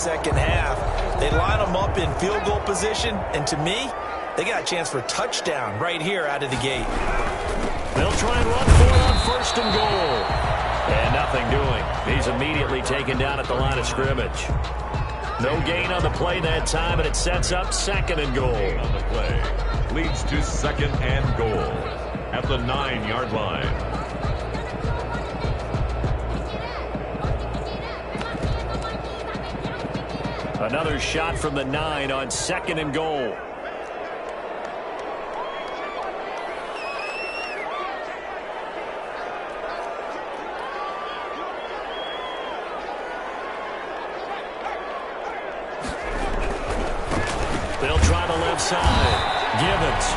second half. They line them up in field goal position, and to me, they got a chance for a touchdown right here out of the gate. They'll try and run for it on first and goal. And nothing doing. He's immediately taken down at the line of scrimmage. No gain on the play that time, and it sets up second and goal. On the play leads to second and goal at the 9-yard line. Another shot from the 9 on second and goal. They'll try the left side. Gibbons.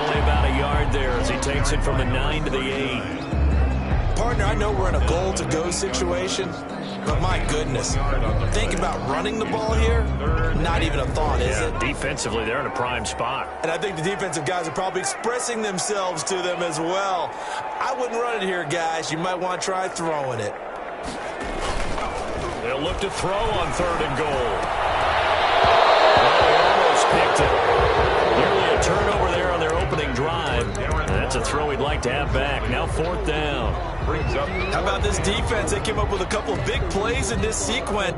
Only about a yard there as he takes it from the 9 to the 8. Partner, I know we're in a goal-to-go situation, but my goodness, think about running the ball here, not even a thought, is it? Defensively, they're in a prime spot. And I think the defensive guys are probably expressing themselves to them as well. I wouldn't run it here, guys. You might want to try throwing it. They'll look to throw on third and goal. Picked it. Nearly a turnover there on their opening drive. That's a throw he'd like to have back. Now fourth down. How about this defense? They came up with a couple of big plays in this sequence.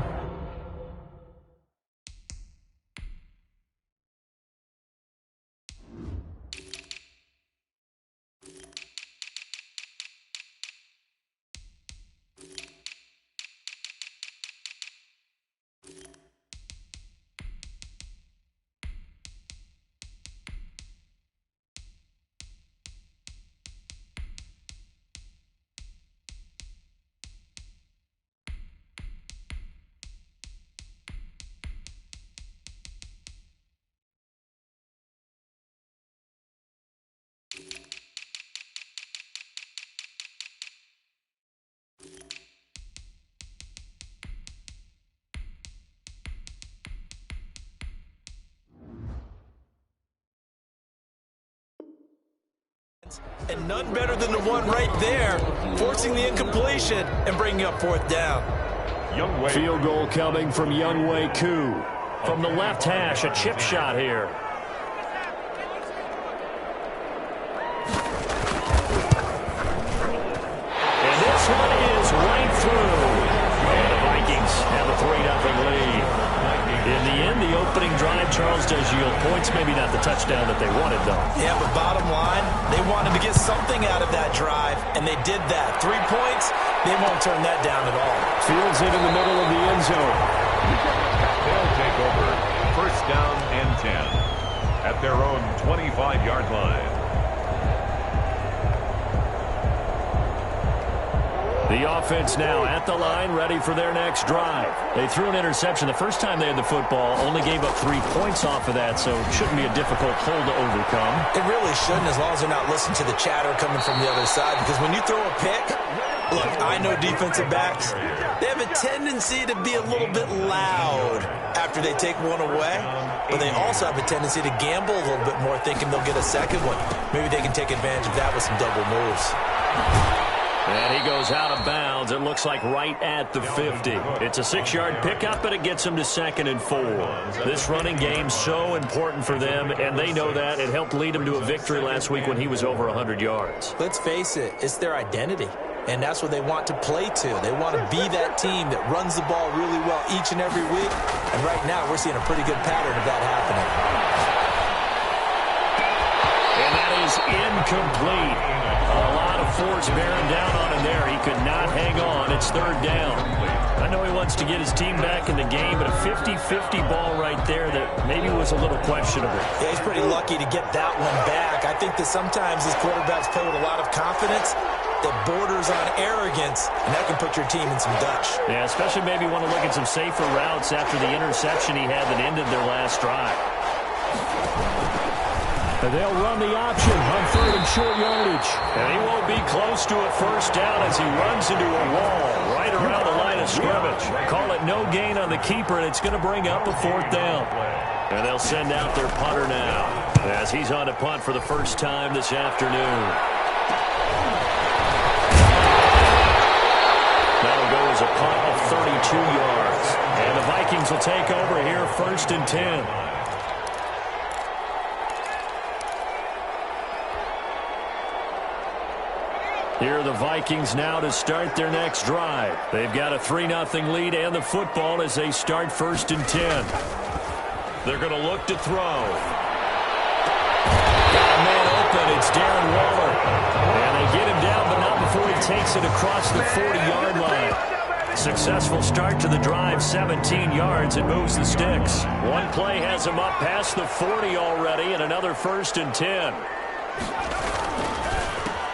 And none better than the one right there, forcing the incompletion and bringing up fourth down. Field goal coming from Younghoe Koo. From the left hash, a chip shot here. And this one is right through. And the Vikings have a 3-0 lead. In the end, the opening drive, Charles, does yield points. Maybe not the touchdown that they wanted, though. Yeah, but bottom line, they wanted to get something out of that drive, and they did that. 3 points, they won't turn that down at all. Fields it in the middle of the end zone. They'll take over first down and 10 at their own 25-yard line. The offense now at the line, ready for their next drive. They threw an interception the first time they had the football, only gave up 3 points off of that, so it shouldn't be a difficult hole to overcome. It really shouldn't, as long as they're not listening to the chatter coming from the other side, because when you throw a pick, look, I know defensive backs, they have a tendency to be a little bit loud after they take one away, but they also have a tendency to gamble a little bit more, thinking they'll get a second one. Maybe they can take advantage of that with some double moves. And he goes out of bounds. It looks like right at the 50. It's a 6-yard pickup, but it gets him to 2nd and 4. This running game so important for them, and they know that. It helped lead them to a victory last week when he was over 100 yards. Let's face it, it's their identity, and that's what they want to play to. They want to be that team that runs the ball really well each and every week, and right now we're seeing a pretty good pattern of that happening. And that is incomplete. A lot of force bearing down on him there. He could not hang on. It's 3rd down. I know he wants to get his team back in the game, but a 50-50 ball right there that maybe was a little questionable. Yeah, he's pretty lucky to get that one back. I think that sometimes these quarterbacks play with a lot of confidence that borders on arrogance, and that can put your team in some Dutch. Yeah, especially maybe want to look at some safer routes after the interception he had that ended their last drive. They'll run the option on 3rd and short yardage. And he won't be close to a first down as he runs into a wall right around the line of scrimmage. Call it no gain on the keeper, and it's going to bring up a 4th down. And they'll send out their punter now as he's on to punt for the first time this afternoon. That'll go as a punt of 32 yards. And the Vikings will take over here, 1st and 10. Here are the Vikings now to start their next drive. They've got a 3-0 lead and the football as they start 1st and 10. They're going to look to throw. Got a man open. It's Darren Waller. And they get him down, but not before he takes it across the 40-yard line. Successful start to the drive, 17 yards. It moves the sticks. One play has him up past the 40 already, and another 1st and 10.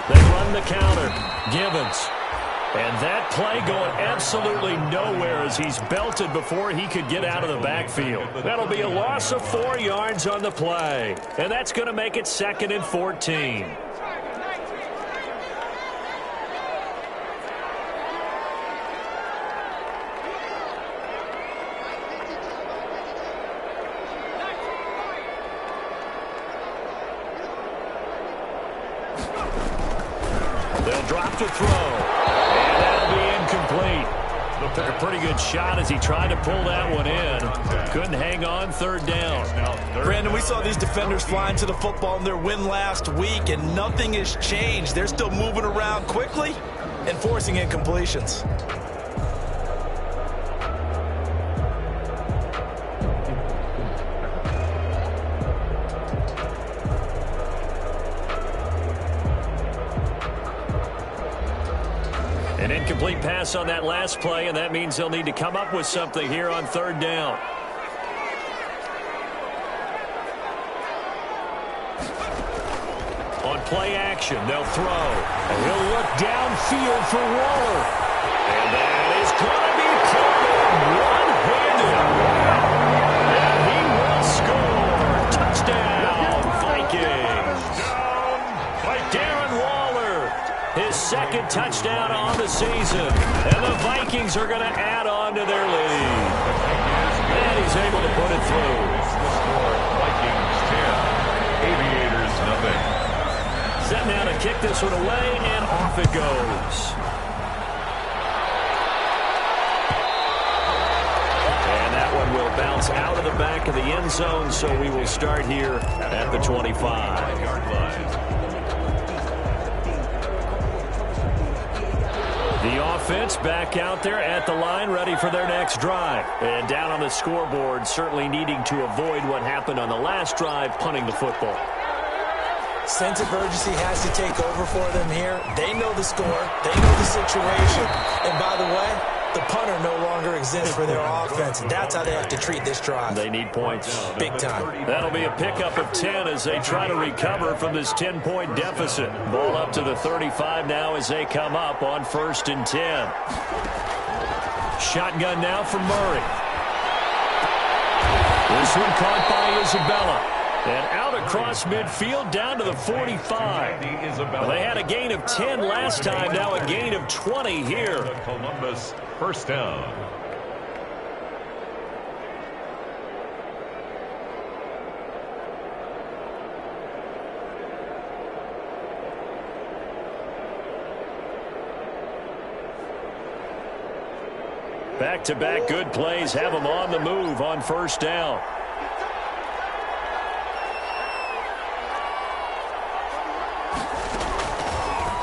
They run the counter. Givens. And that play going absolutely nowhere as he's belted before he could get out of the backfield. That'll be a loss of 4 yards on the play. And that's going to make it 2nd and 14. They'll drop to throw. And that'll be incomplete. Took a pretty good shot as he tried to pull that one in. Couldn't hang on, 3rd down. Brandon, we saw these defenders flying to the football in their win last week, and nothing has changed. They're still moving around quickly and forcing incompletions. An incomplete pass on that last play, and that means they'll need to come up with something here on 3rd down. On play action, they'll throw. And he'll look downfield for Waller. And that is going to be caught one-handed. And he will score. Touchdown, Vikings. Darren Waller, his 2nd touchdown on the season. And the Vikings are going to add on to their lead. And he's able to put it through. Vikings 10, Aviators nothing. Set now to kick this one away, and off it goes. And that one will bounce out of the back of the end zone, so we will start here at the 25-yard line. The offense back out there at the line, ready for their next drive. And down on the scoreboard, certainly needing to avoid what happened on the last drive, punting the football. Sense of urgency has to take over for them here. They know the score. They know the situation. And by the way, the punter no longer exists for their offense. That's how they have to treat this drive. They need points. Big time. That'll be a pickup of 10 as they try to recover from this 10-point deficit. Ball up to the 35 now as they come up on 1st and 10. Shotgun now from Murray. This one caught by Isabella. And out across midfield down to the 45. They had a gain of 10 last time, now a gain of 20 here. Columbus, 1st down. Back-to-back good plays have them on the move on 1st down.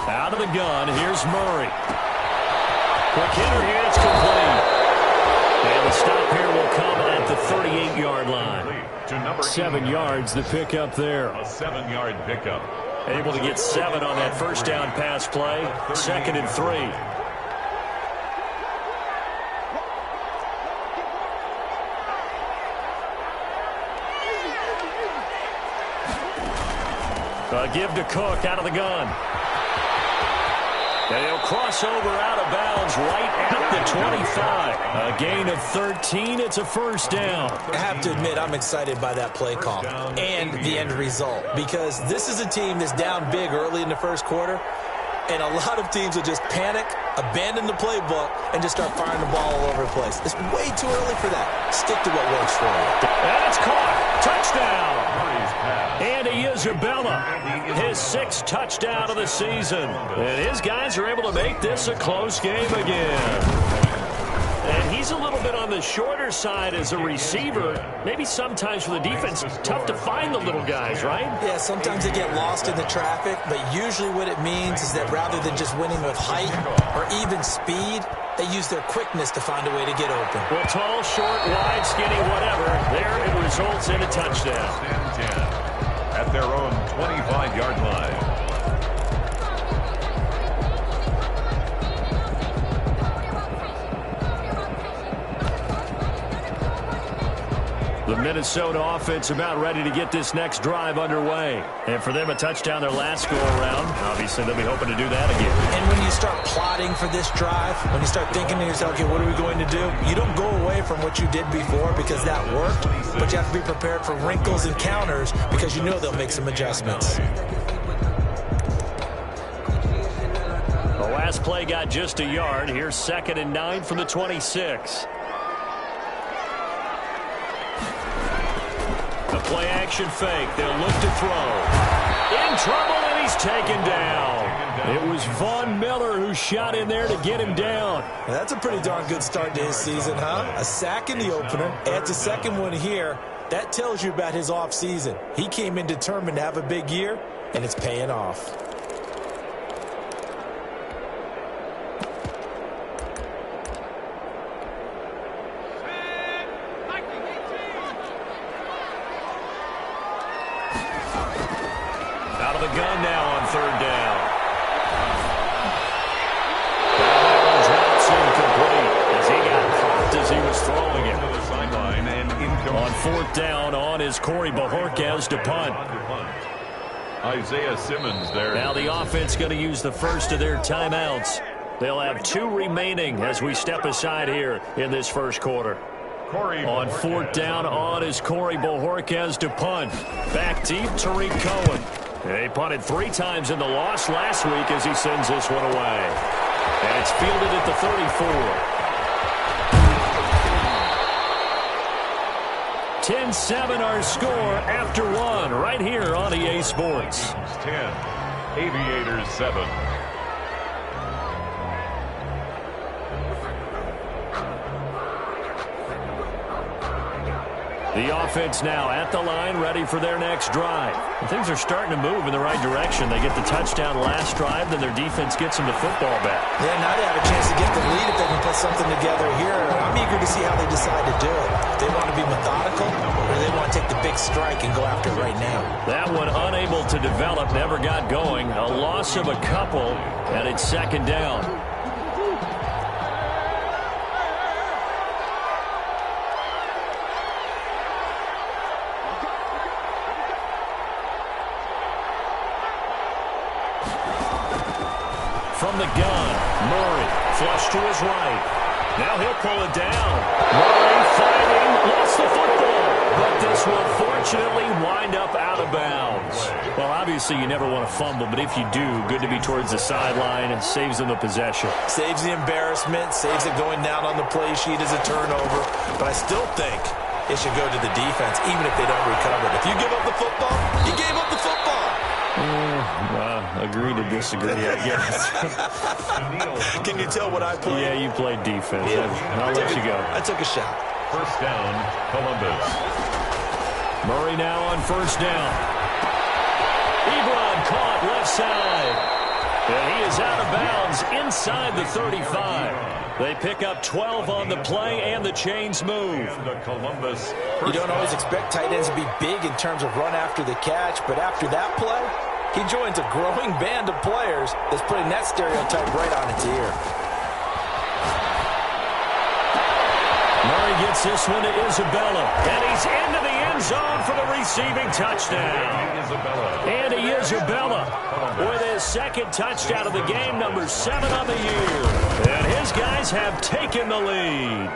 Out of the gun, here's Murray. Quick hitter here, it's complete. And the stop here will come at the 38-yard line. 7 yards, the pickup there. A 7-yard pickup. Able to get 7 on that 1st down pass play. 2nd and 3. Give to Cook out of the gun. And he'll cross over out of bounds right at the 25. A gain of 13. It's a 1st down. I have to admit, I'm excited by that play call and the end result, because this is a team that's down big early in the 1st quarter, and a lot of teams will just panic, abandon the playbook, and just start firing the ball all over the place. It's way too early for that. Stick to what works for you. That's caught. Touchdown. Andy Isabella, his 6th touchdown of the season. And his guys are able to make this a close game again. he's a little bit on the shorter side as a receiver. Maybe sometimes for the defense, tough to find the little guys, right? Yeah, sometimes they get lost in the traffic, but usually what it means is that rather than just winning with height or even speed, they use their quickness to find a way to get open. Well, tall, short, wide, skinny, whatever, there it results in a touchdown. 10-10 at their own 25-yard line. The Minnesota offense about ready to get this next drive underway. And for them, a touchdown their last go-around. Obviously, they'll be hoping to do that again. And when you start plotting for this drive, when you start thinking to yourself, okay, what are we going to do? You don't go away from what you did before because that worked, but you have to be prepared for wrinkles and counters because you know they'll make some adjustments. The last play got just a yard. Here's 2nd and 9 from the 26. Play action fake. They'll look to throw. In trouble, and he's taken down. It was Von Miller who shot in there to get him down. That's a pretty darn good start to his season, huh? A sack in the opener, adds a second one here. That tells you about his offseason. He came in determined to have a big year, and it's paying off. Gun now on 3rd down. As he got caught as he was throwing it. To the sideline and on 4th down on is Corey Bojorquez to punt. Isaiah Simmons there. Now the offense going to use the first of their timeouts. They'll have 2 remaining as we step aside here in this first quarter. On 4th down on is Corey Bojorquez to punt. Back deep, Tariq Cohen. He punted 3 times in the loss last week as he sends this one away. And it's fielded at the 34. 10-7 our score after 1 right here on EA Sports. 10, Aviators 7. The offense now at the line, ready for their next drive. And things are starting to move in the right direction. They get the touchdown last drive, then their defense gets them the football back. Yeah, now they have a chance to get the lead if they can put something together here. I'm eager to see how they decide to do it. If they want to be methodical, or do they want to take the big strike and go after it right now? That one unable to develop, never got going. A loss of a couple, and it's 2nd down. From the gun, Murray, flush to his right. Now he'll pull it down. Murray fighting, lost the football. But this will fortunately wind up out of bounds. Well, obviously you never want to fumble, but if you do, good to be towards the sideline and saves them the possession. Saves the embarrassment, saves it going down on the play sheet as a turnover. But I still think it should go to the defense, even if they don't recover it. If you give up the football, you gave up the football. Agree to disagree, I guess. Can you tell what I played? Yeah, you played defense. Yeah. I'll let you go. I took a shot. 1st down, Columbus. Murray now on 1st down. Ebron caught left side. And he is out of bounds inside the 35. They pick up 12 on the play, and the chains move. Columbus. You don't always expect tight ends to be big in terms of run after the catch, but after that play, he joins a growing band of players that's putting that stereotype right on its ear. Murray gets this one to Isabella, and he's into the end zone for the receiving touchdown. Andy Isabella with his 2nd touchdown of the game, number 7 on the year. And his guys have taken the lead.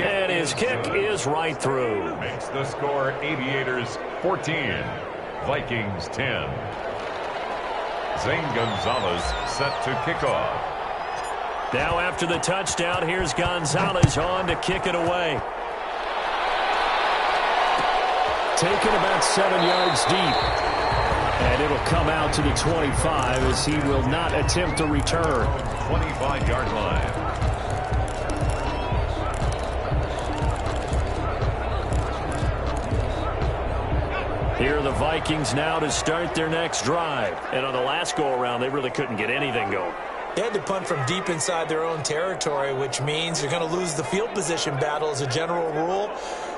And his kick is right through. Makes the score Aviators 14, Vikings 10. Zane Gonzalez set to kick off. Now after the touchdown, here's Gonzalez on to kick it away. Taken about 7 yards deep. And it'll come out to the 25 as he will not attempt to return. 25-yard line. Here are the Vikings now to start their next drive. And on the last go-around, they really couldn't get anything going. They had to punt from deep inside their own territory, which means you're going to lose the field position battle as a general rule.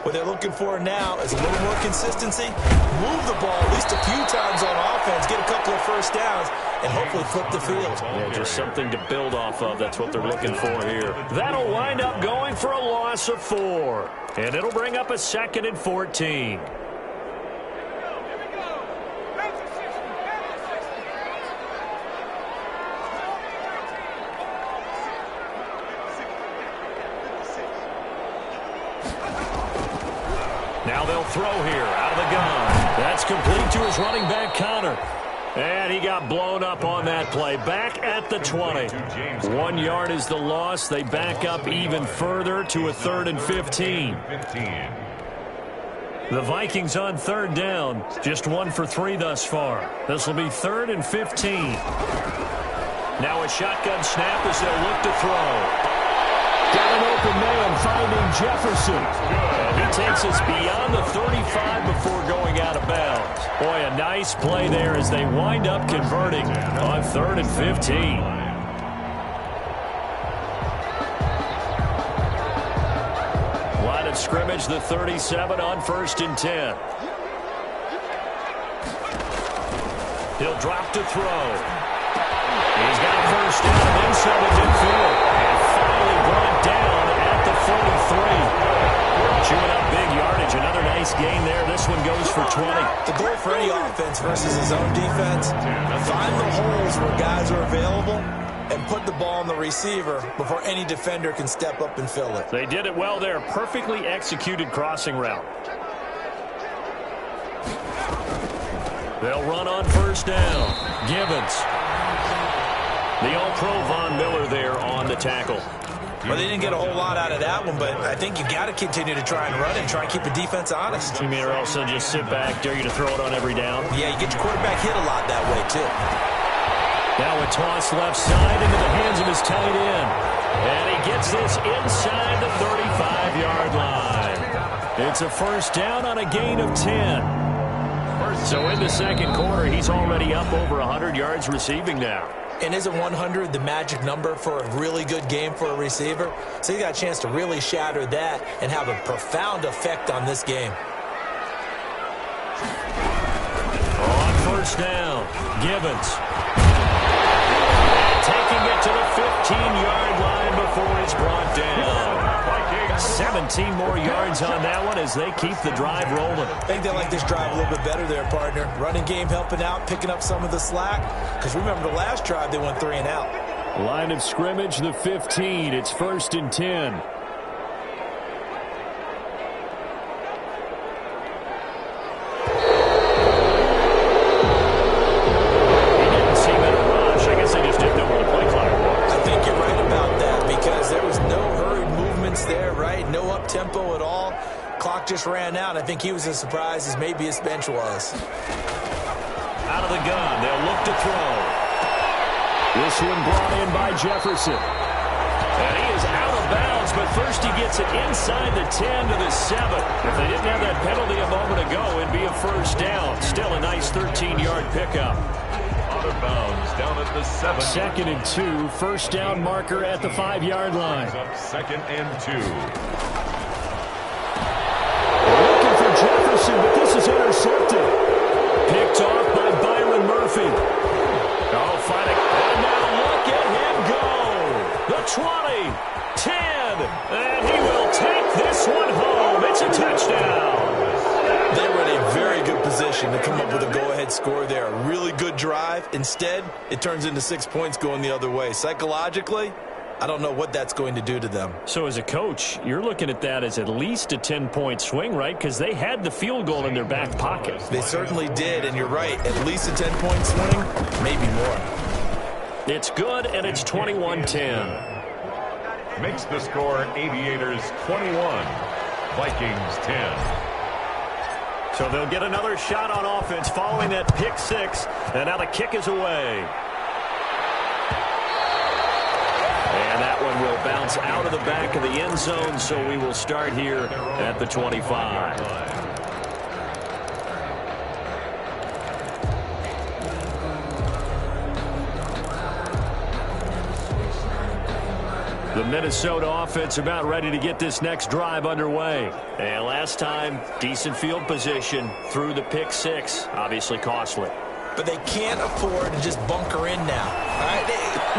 What they're looking for now is a little more consistency, move the ball at least a few times on offense, get a couple of first downs, and hopefully flip the field. Yeah, just something to build off of. That's what they're looking for here. That'll wind up going for a loss of 4. And it'll bring up a 2nd and 14. Now they'll throw here out of the gun. That's complete to his running back, Connor. And he got blown up on that play. Back at the 20. 1 yard is the loss. They back up even further to a 3rd and 15. The Vikings on 3rd down. Just 1 for 3 thus far. This will be 3rd and 15. Now a shotgun snap as they'll look to throw. Got an open man finding Jefferson. And he takes us beyond the 35 before going out of bounds. Boy, a nice play there as they wind up converting on 3rd and 15. Line of scrimmage, the 37 on 1st and 10. He'll drop to throw. He's got a first down inside the midfield. And finally brought down at the 43. Chewing up big yardage. Another nice gain there. This one goes for 20. The goal for any offense versus his own defense, find the holes where guys are available and put the ball on the receiver before any defender can step up and fill it. They did it well there. Perfectly executed crossing route. They'll run on 1st down. Gibbons. The All-Pro Von Miller there on the tackle. Well, they didn't get a whole lot out of that one, but I think you got to continue to try and run and try and keep the defense honest. You mean or else they'll just sit back, dare you to throw it on every down? Yeah, you get your quarterback hit a lot that way, too. Now a toss left side into the hands of his tight end. And he gets this inside the 35-yard line. It's a 1st down on a gain of 10. So in the 2nd quarter, he's already up over 100 yards receiving now. And isn't 100 the magic number for a really good game for a receiver? So he got a chance to really shatter that and have a profound effect on this game. On 1st down, Gibbons. Taking it to the 15-yard line before it's brought down. 17 more yards on that one as they keep the drive rolling. I think they like this drive a little bit better there, partner. Running game helping out, picking up some of the slack. Because remember the last drive, they went 3 and out. Line of scrimmage, the 15. It's 1st and 10. He didn't seem in a rush. I guess they just didn't know where the play clock was. I think you're right about that because there was no hurried movements there, right? No up-tempo at all. Clock just ran out. I think he was as surprised as maybe his bench was. Out of the gun, they'll look to throw. This one brought in by Jefferson. And he is out of bounds, but first he gets it inside the 10 to the 7. If they didn't have that penalty a moment ago, it'd be a 1st down. Still a nice 13-yard pickup. Out of bounds, down at the 7. 2nd and 2, 1st down marker at the 5-yard line. Up 2nd and 2. Looking for Jefferson, but this is intercepted. Picked off by Byron Murphy. Oh, fighting. And now look at him go. The 20, 10, and he will take this one home. It's a touchdown. They were in a very good position to come up with a go-ahead score there. A really good drive. Instead, it turns into 6 points going the other way. Psychologically, I don't know what that's going to do to them. So as a coach, you're looking at that as at least a 10-point swing, right? Because they had the field goal in their back pocket. They certainly did, and you're right. At least a 10-point swing, maybe more. It's good, and it's 21-10. Makes the score Aviators 21, Vikings 10. So they'll get another shot on offense following that pick 6, and now the kick is away. And that one will bounce out of the back of the end zone, so we will start here at the 25. The Minnesota offense about ready to get this next drive underway. And last time, decent field position through the pick six. Obviously costly. But they can't afford to just bunker in now. All right?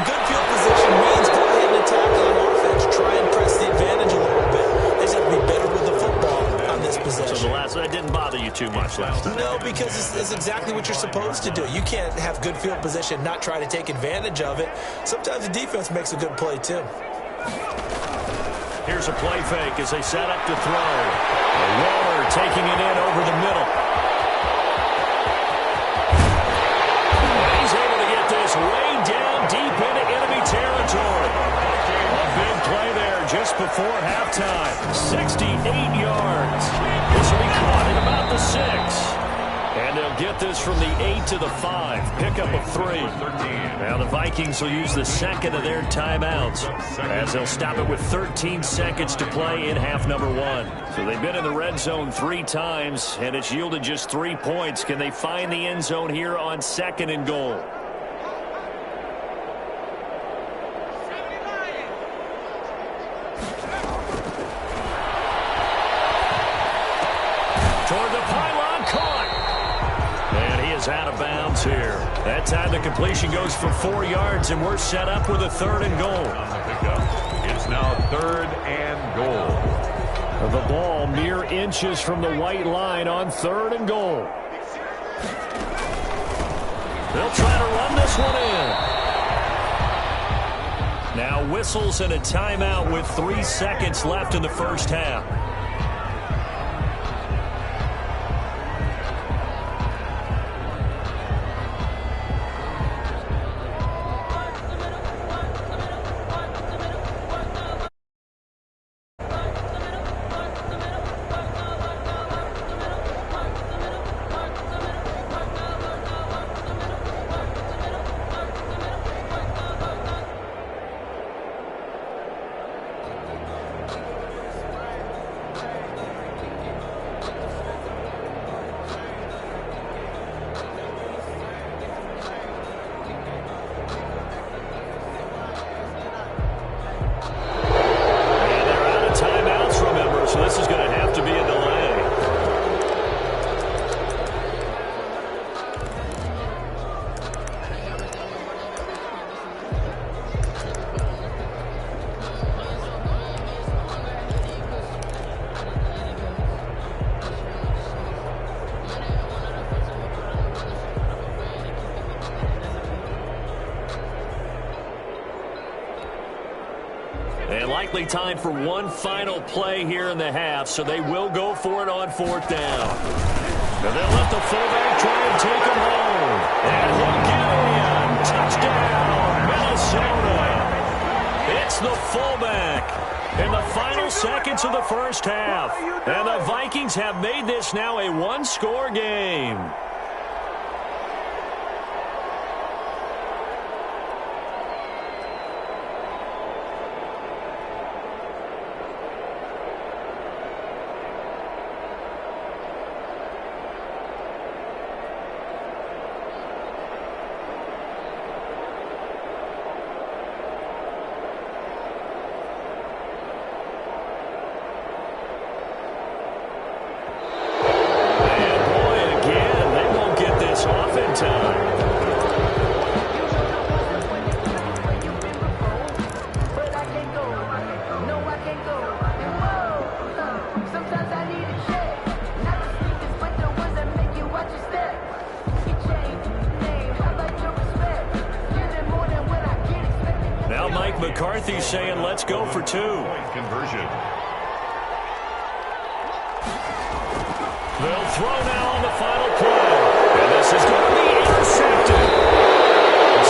Good field position means go ahead and attack on offense. Try and press the advantage a little bit. They just have to be better with the football on this possession. So that didn't bother you too much last time? No, because it's exactly what you're supposed to do. You can't have good field position, not try to take advantage of it. Sometimes the defense makes a good play, too. Here's a play fake as they set up to throw. Waller taking it in over the middle. He's able to get this way down deep into enemy territory. A big play there just before halftime. 68 yards. This will be caught at about the 6. And they'll get this from the 8 to the 5. Pickup of 3. Now the Vikings will use the second of their timeouts as they'll stop it with 13 seconds to play in half number 1. So they've been in the red zone 3 times, and it's yielded just 3 points. Can they find the end zone here on 2nd and goal? Toward the pylon, caught. And he is out of bounds here. That time the completion goes for 4 yards, and we're set up with a 3rd and goal. On the pickup, it's now 3rd and goal. The ball mere inches from the white line on 3rd and goal. They'll try to run this one in. Now whistles and a timeout with 3 seconds left in the first half. And likely time for one final play here in the half, so they will go for it on 4th down. And they'll let the fullback try and take him home. And he'll get in. Touchdown, Minnesota. It's the fullback in the final seconds of the first half. And the Vikings have made this now a one-score game. McCarthy's saying, let's go for 2. Conversion. They'll throw now on the final play. And this is going to be intercepted.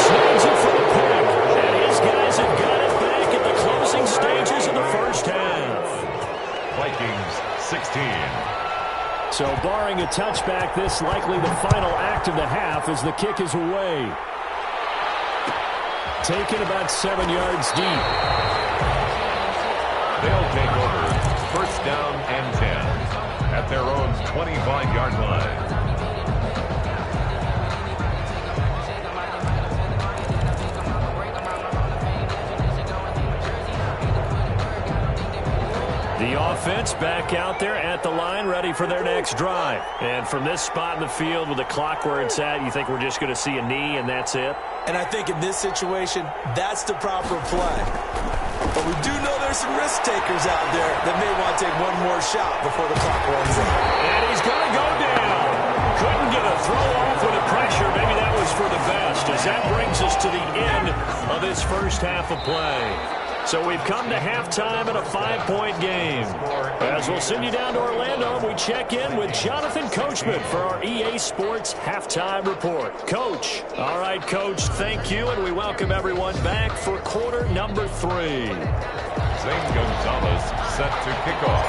Snags it for the pick. And his guys have got it back at the closing stages of the first half. Vikings 16. So barring a touchback, this likely the final act of the half as the kick is away. Taken about 7 yards deep. They'll take over 1st down and 10 at their own 25-yard line. back out there at the line, ready for their next drive. And from this spot in the field with the clock where it's at, you think we're just going to see a knee and that's it? And I think in this situation, that's the proper play. But we do know there's some risk takers out there that may want to take one more shot before the clock runs out. And he's going to go down. Couldn't get a throw off with the pressure. Maybe that was for the best, as that brings us to the end of this first half of play. So we've come to halftime in a 5-point game. As we'll send you down to Orlando, we check in with Jonathan Coachman for our EA Sports Halftime Report. Coach. All right, Coach, thank you, and we welcome everyone back for quarter number 3. Zane Gonzalez set to kick off.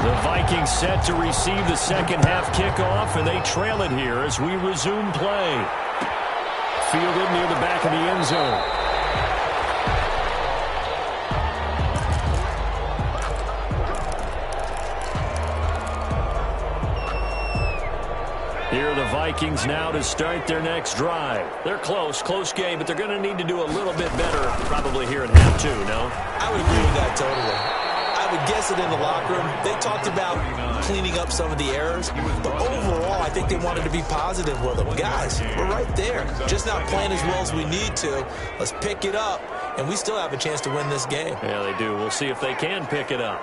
The Vikings set to receive the second half kickoff, and they trail it here as we resume play. Fielded near the back of the end zone. Here are the Vikings now to start their next drive. They're close game, but they're going to need to do a little bit better probably here in half 2, no? I would agree with that totally. I would guess it in the locker room. They talked about cleaning up some of the errors, but overall, I think they wanted to be positive with them. Guys, we're right there. Just not playing as well as we need to. Let's pick it up, and we still have a chance to win this game. Yeah, they do. We'll see if they can pick it up.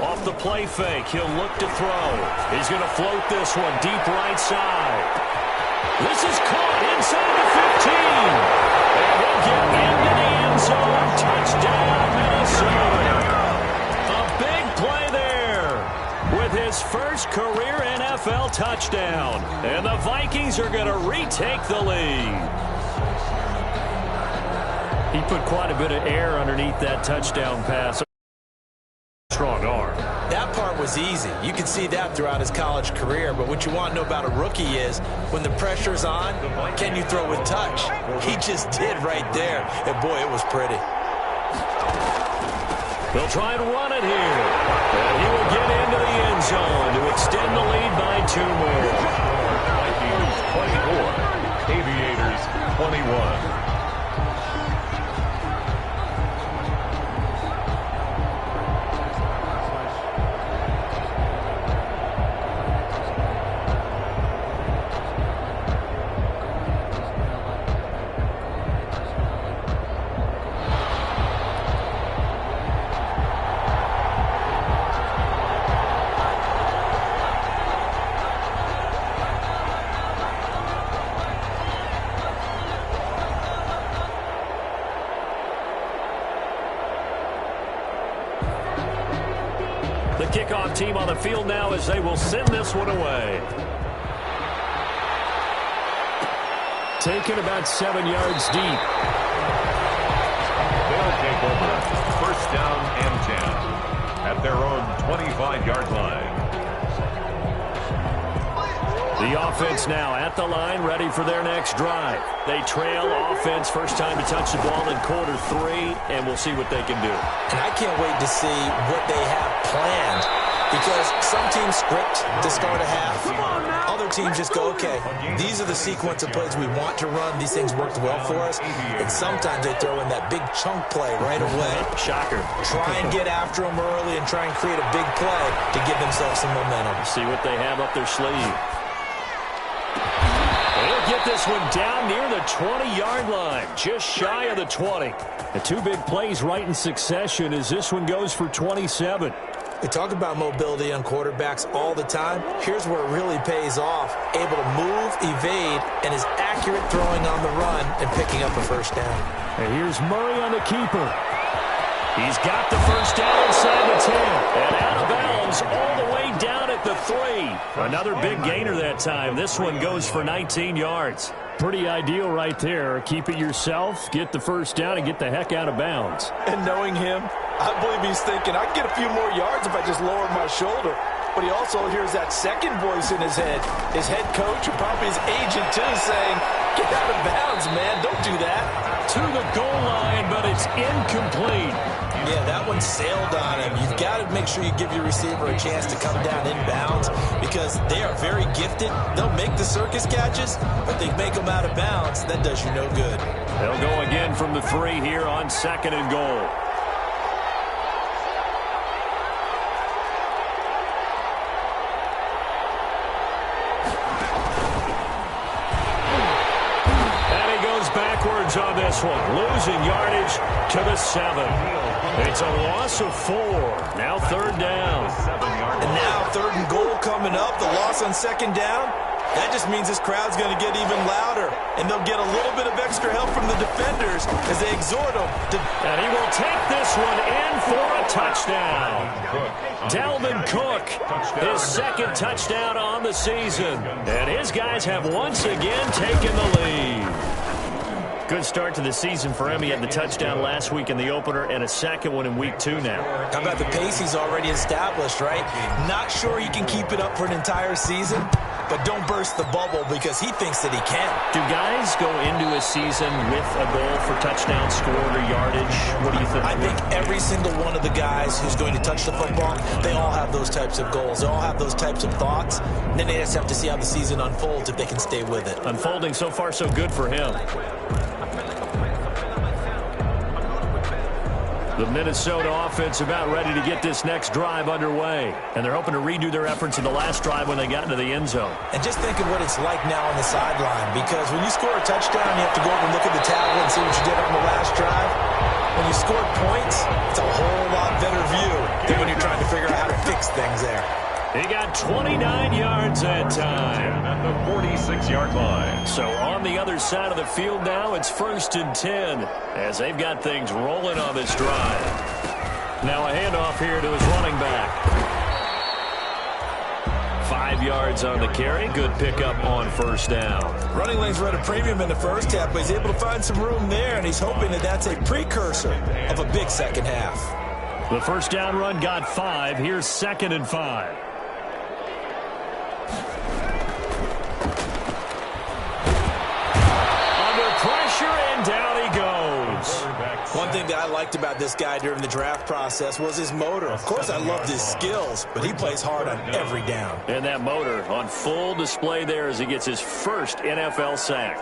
Off the play fake, he'll look to throw. He's going to float this one deep right side. This is caught inside the 15. And he'll get into the end zone. Touchdown, Minnesota. A big play there with his first career NFL touchdown. And the Vikings are going to retake the lead. He put quite a bit of air underneath that touchdown pass. Strong arm. That part was easy. You can see that throughout his college career. But what you want to know about a rookie is when the pressure's on, can you throw with touch? He just did right there. And, boy, it was pretty. They'll try and run it here. And he will get into the end zone to extend the lead by 2 more. Vikings 24, Aviators 21. The kickoff team on the field now as they will send this one away. Taken about 7 yards deep. They'll take over. First down and 10 at their own 25-yard line. The offense now at the line, ready for their next drive. They trail offense, first time to touch the ball in quarter 3, and we'll see what they can do. And I can't wait to see what they have planned, because some teams script to start a half. Other teams just go, okay, these are the sequence of plays we want to run. These things worked well for us. And sometimes they throw in that big chunk play right away. Shocker. Try and get after them early and try and create a big play to give themselves some momentum. See what they have up their sleeve. They'll get this one down near the 20-yard line, just shy of the 20. The 2 big plays right in succession as this one goes for 27. We talk about mobility on quarterbacks all the time. Here's where it really pays off. Able to move, evade, and is accurate throwing on the run and picking up a first down. And here's Murray on the keeper. He's got the first down inside the 10. And out of bounds all the way down at the 3. Another big gainer that time. This one goes for 19 yards. Pretty ideal right there. Keep it yourself, get the first down, and get the heck out of bounds. And knowing him, I believe he's thinking, I can get a few more yards if I just lower my shoulder. But he also hears that second voice in his head. His head coach and probably his agent, too, saying, get out of bounds, man. Don't do that. To the goal line, but it's incomplete. Yeah, that one sailed on him. You've got to make sure you give your receiver a chance to come down inbounds because they are very gifted. They'll make the circus catches, but they make them out of bounds. That does you no good. They'll go again from the 3 here on 2nd and goal. Backwards on this one, losing yardage to the 7. It's a loss of 4. Now 3rd down. And now 3rd and goal coming up. The loss on 2nd down. That just means this crowd's going to get even louder. And they'll get a little bit of extra help from the defenders as they exhort them. And he will take this one in for a touchdown. Dalvin Cook, his 2nd touchdown on the season. And his guys have once again taken the lead. Good start to the season for him. He had the touchdown last week in the opener and a 2nd one in week 2 now. How about the pace he's already established, right? Not sure he can keep it up for an entire season, but don't burst the bubble because he thinks that he can. Do guys go into a season with a goal for touchdown scored or yardage? What do you think? I think every single one of the guys who's going to touch the football, they all have those types of goals. They all have those types of thoughts. And then they just have to see how the season unfolds if they can stay with it. Unfolding so far so good for him. The Minnesota offense about ready to get this next drive underway. And they're hoping to redo their efforts in the last drive when they got into the end zone. And just think of what it's like now on the sideline. Because when you score a touchdown, you have to go over and look at the tablet and see what you did on the last drive. When you score points, it's a whole lot better view than when you're trying to figure out how to fix things there. He got 29 yards that time. At the 46-yard line. So on the other side of the field now, it's 1st and 10 as they've got things rolling on this drive. Now a handoff here to his running back. 5 yards on the carry. Good pickup on 1st down. Running lanes were at a premium in the first half, but he's able to find some room there, and he's hoping that that's a precursor of a big second half. The 1st down run got 5. Here's 2nd and 5. And down he goes. One thing that I liked about this guy during the draft process was his motor. Of course, I loved his skills, but he plays hard on every down. And that motor on full display there as he gets his first NFL sack.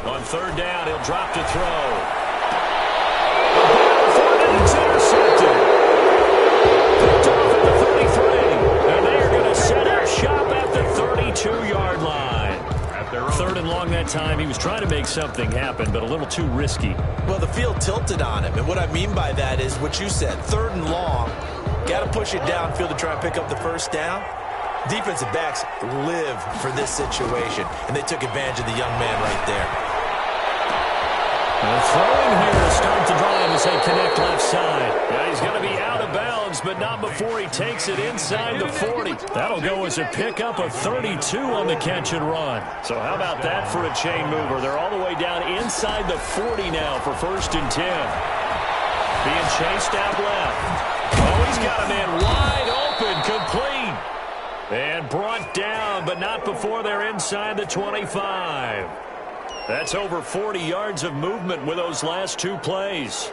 On 3rd down, he'll drop to throw. And it's intercepted. Picked off at the 33. And they are going to set up shop at the 32-yard line. 3rd and long that time. He was trying to make something happen, but a little too risky. Well, the field tilted on him, and what I mean by that is what you said. 3rd and long, got to push it downfield to try and pick up the 1st down. Defensive backs live for this situation, and they took advantage of the young man right there. And throwing here to start the drive as they connect left side. Yeah, he's going to be out of bounds, but not before he takes it inside the 40. That'll go as a pickup of 32 on the catch and run. So how about that for a chain mover? They're all the way down inside the 40 now for 1st and 10. Being chased out left. Oh, he's got a man wide open, complete. And brought down, but not before they're inside the 25. That's over 40 yards of movement with those last 2 plays.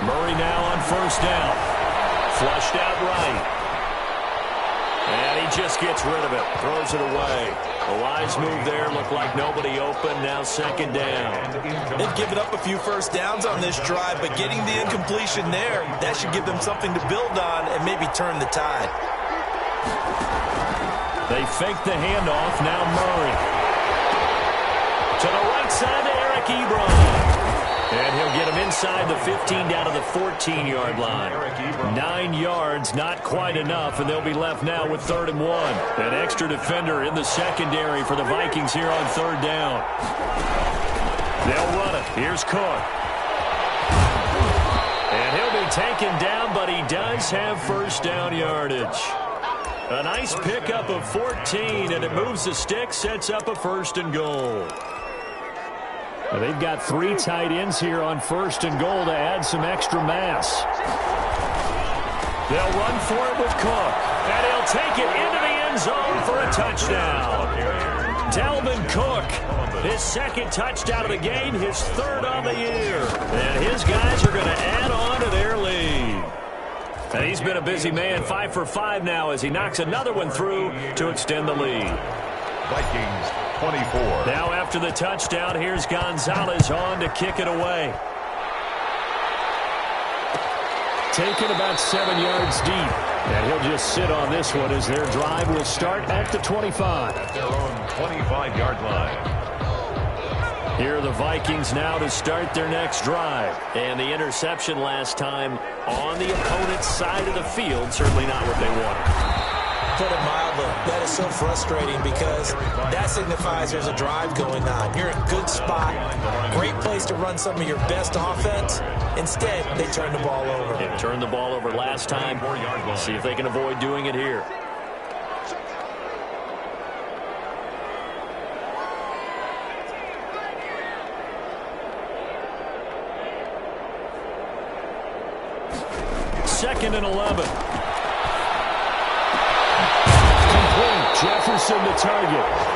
Murray now on 1st down. Flushed out right. And he just gets rid of it. Throws it away. A wise move there. Looked like nobody open. Now 2nd down. They've given up a few 1st downs on this drive, but getting the incompletion there, that should give them something to build on and maybe turn the tide. They fake the handoff. Now Murray. To the right side to Eric Ebron. And he'll get him inside the 15 down to the 14-yard line. 9 yards, not quite enough, and they'll be left now with 3rd and 1. An extra defender in the secondary for the Vikings here on 3rd down. They'll run it. Here's Cook. And he'll be taken down, but he does have 1st down yardage. A nice pickup of 14, and it moves the stick, sets up a 1st and goal. Well, they've got 3 tight ends here on 1st and goal to add some extra mass. They'll run for it with Cook. And he'll take it into the end zone for a touchdown. Dalvin Cook, his second touchdown of the game, his third on the year. And his guys are going to add on to their lead. And he's been a busy man, 5 for 5 now as he knocks another one through to extend the lead. Vikings 24. Now after the touchdown, here's Gonzalez on to kick it away. Taken about 7 yards deep. And he'll just sit on this one as their drive will start at the 25. At their own 25-yard line. Here are the Vikings now to start their next drive. And the interception last time on the opponent's side of the field, certainly not what they wanted. Put it mildly, that is so frustrating because that signifies there's a drive going on. You're in a good spot, great place to run some of your best offense. Instead, they turn the ball over. They turned the ball over last time. See if they can avoid doing it here. Second and 11. Complete. Jefferson the target.